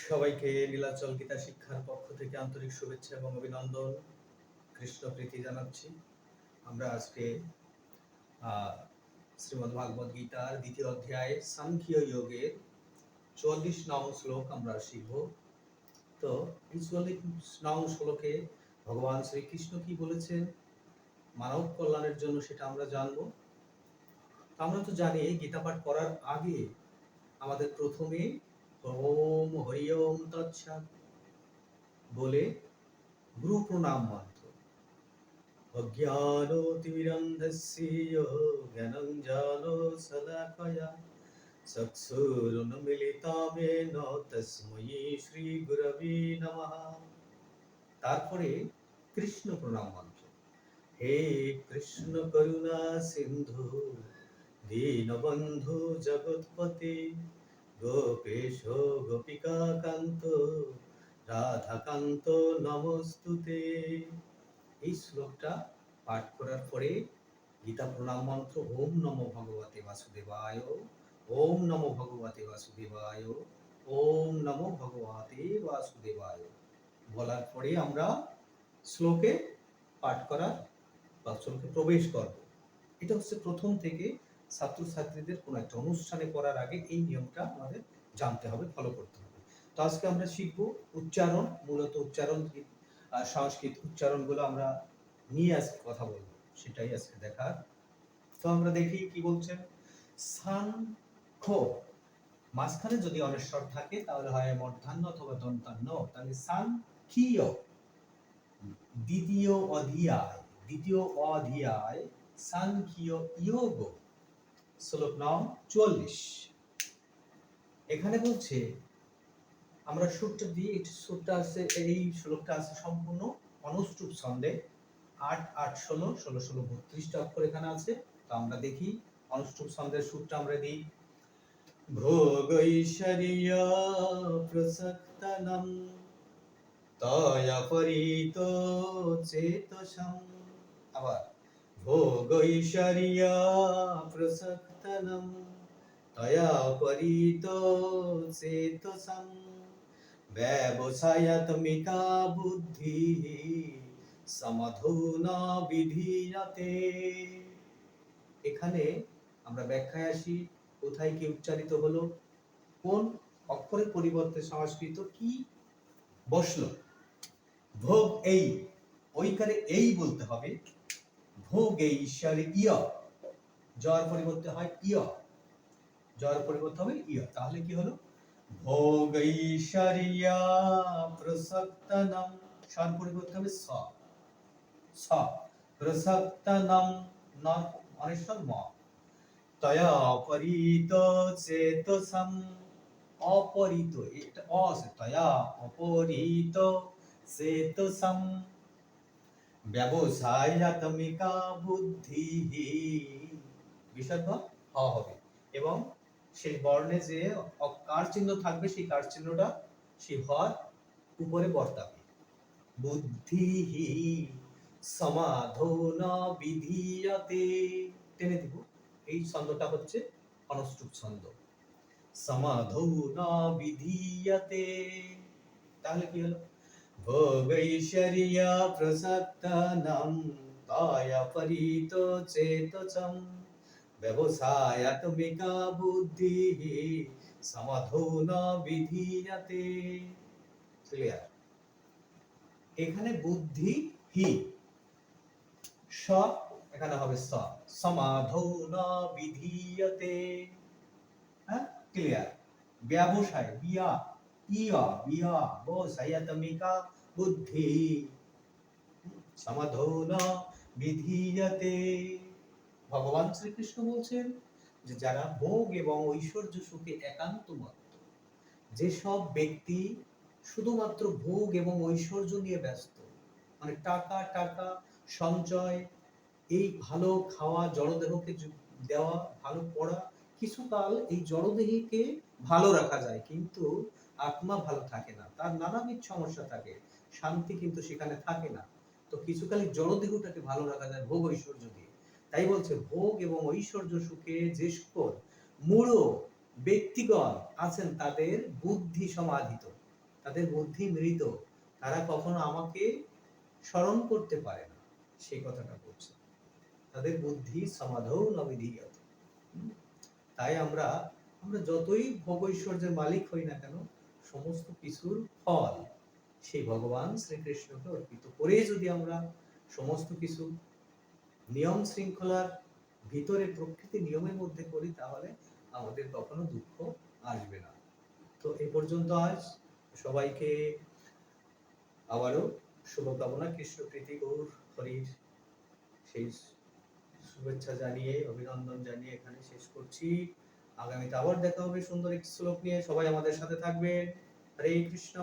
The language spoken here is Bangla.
সবাইকে নীলাচল গীতা শিক্ষার পক্ষ থেকে আন্তরিক শুভেচ্ছা এবং অভিনন্দন, কৃষ্ণ প্রীতি জানাচ্ছি। আমরা আজকে শ্রীমদ্ ভাগবত গীতার দ্বিতীয় অধ্যায় সাংখ্য যোগের ৪৪ নং শ্লোক আমরা শিখব। তো এই ৪৪ নং শ্লোকে ভগবান শ্রীকৃষ্ণ কি বলেছেন মানব কল্যাণের জন্য সেটা আমরা জানব। আমরা তো জানি গীতা পাঠ করার আগে আমাদের প্রথমে ওম হরি ওম তৎসৎ বলে গুরু প্রণাম মন্ত্র। অজ্ঞানতিমিরন্ধস্য জ্ঞানঞ্জনো শলাকয়া চক্ষুরুন্মিলিতং येन তস্मै শ্রী গুরবে নমঃ। তারপরে কৃষ্ণ প্রণাম মন্ত্র। হে কৃষ্ণ করুণা সিন্ধু দীনবন্ধু জগৎপতে গোপেশ গোপিকা কান্ত রাধাকান্ত নমস্তুতে। এই শ্লোকটা পাঠ করার পরে গীতা প্রণাম মন্ত্র ওম নমো ভগবতে বাসুদেবায়, ওম নমো ভগবতে বাসুদেবায়, ওম নমো ভগবতে বাসুদেবায় বলার পরে আমরা শ্লোকে পাঠ করার বা শ্লোকে প্রবেশ করব। এটা হচ্ছে প্রথম থেকে ছাত্রছাত্রীদের কোনো একটা অনুষ্ঠানে করার আগে এই নিয়মটা আমাদের জানতে হবে, ফলো করতে হবে। তো আজকে আমরা শিখব উচ্চারণ, মূলত উচ্চারণ সংস্কৃত উচ্চারণগুলো আমরা নিয়ে আজকে কথা বলবো, সেটাই আজকে দেখার। তো আমরা দেখি কি বলছেন। সাংখ্য, মাঝখানে যদি অনস্বর থাকে তাহলে হয় মূর্ধন্য অথবা দন্তান্ন, তাহলে সাংখ্য। দ্বিতীয় অধ্যায় সাংখ্য যোগ, শ্লোক নং ৪৪। এখানে বলছে আমরা সূত্র দিই, এই সূত্রটা আছে, এই শ্লোকটা আছে সম্পূর্ণ অনুষ্টুপ ছন্দে। ৮, ৮, ১৬, ১৬, ১৬, ৩২টা অক্ষর এখানে আছে। তো আমরা দেখি অনুষ্টুপ ছন্দের সূত্রটা আমরা দিই। ভোগৈশ্বর্য প্রসক্তনম তয়পরিত চেতসম। আবার ভোগৈশ্বর্য প্রসক্তনম তয়পরিত চেতসম ব্যবসায়াত্মিকা বুদ্ধি সমাধুনা বিধীয়তে। এখানে আমরা ব্যাখ্যায় আসি, কোথায় কি উচ্চারিত হলো, কোন অক্ষরের পরিবর্তে সংস্কৃত কি বসলো। ভোগ এই, ওইকারে এই বলতে হবে। ভোগ এই ঈশ্বরে ইয়, জর পরিবর্তে হয় ইয়, জর পরিবর্তে হবে ইয়। তাহলে কি হলো ভোগৈশ্বর্য প্রসক্তনম, স্বর পরিবর্তে হবে স, স প্রসক্তনম, ন অনেশ্বর ম, তয়া অপরিত চেতসম, অপরিত, এটা অ আছে, তয়া অপরিত চেতসম ব্যবসায়াত্মিকা বুদ্ধি, বিসর্গ হ হবে এবং সেই বর্ণে যে কার চিহ্ন থাকবে সেই কার চিহ্নটা সেই হর উপরে বর্তাবে। বুদ্ধি সমাধনা বিধীয়তে, টেনে দিব। এই ছন্দটা হচ্ছে অনুষ্টুপ ছন্দ। সমাধনা বিধীয়তে, তাহলে কি হলো ভোগৈশ্বর্য প্রসক্তনম তয়পরিত চেতসম ব্যবসায়াত্মিকা বুদ্ধি সমাধনা বিধীয়তে। ক্লিয়ার? এখানে বুদ্ধি হি, স এখানে হবে স, সমাধনা বিধীয়তে। হ্যাঁ, ক্লিয়ার? ব্যবসায় বিয়া ইয়া, বিয়া বসায়াত্মিকা বুদ্ধি সমাধনা বিধীয়তে। ভগবান শ্রীকৃষ্ণ বলছেন যে যারা ভোগ এবং ঐশ্বর্য সুখে একান্ত মত্ত, যেসব ব্যক্তি শুধুমাত্র ভোগ এবং ঐশ্বর্য নিয়ে ব্যস্ত, মানে টাকা টাকা সঞ্চয়, এই ভালো খাওয়া, জড়দেহকে দেওয়া, ভালো পড়া, কিছুকাল এই জড়দেহকে ভালো রাখা যায় কিন্তু আত্মা ভালো থাকে না, তার নানাবিধ সমস্যা থাকে, শান্তি কিন্তু সেখানে থাকে না। তো কিছুকাল জড়দেহটাকে ভালো রাখা যায় ভোগ ঐশ্বর্য দিয়ে। তাই বলছে ভোগ এবং ঐশ্বর্য সুখে যে সকল মূঢ় ব্যক্তিগণ আছেন তাদের বুদ্ধি সমাধিত, তাদের বুদ্ধি মৃত, তারা কখনো আমাকে স্মরণ করতে পারে না, সেই কথাটা বলছে। তাদের বুদ্ধি সমাধৌ ন বিধীয়তে। তাই আমরা যতই ভোগ ঐশ্বর্যের মালিক হই না কেন, সমস্ত কিছুর ফল সেই ভগবান শ্রীকৃষ্ণকে অর্পিত করে যদি আমরা সমস্ত কিছু নিয়ম শৃঙ্খলার ভিতরে প্রকৃতি নিয়মের মধ্যে করি, তাহলে আমাদের কখনো দুঃখ আসবে না। তো এ পর্যন্ত আজ। সবাইকে আবারও শুভকামনা, কৃষ্ণ প্রীতি গৌর হরির সেই শুভেচ্ছা জানিয়ে, অভিনন্দন জানিয়ে এখানে শেষ করছি। আগামীতে আবার দেখা হবে সুন্দর একটি শ্লোক নিয়ে। সবাই আমাদের সাথে থাকবেন। হরে কৃষ্ণ।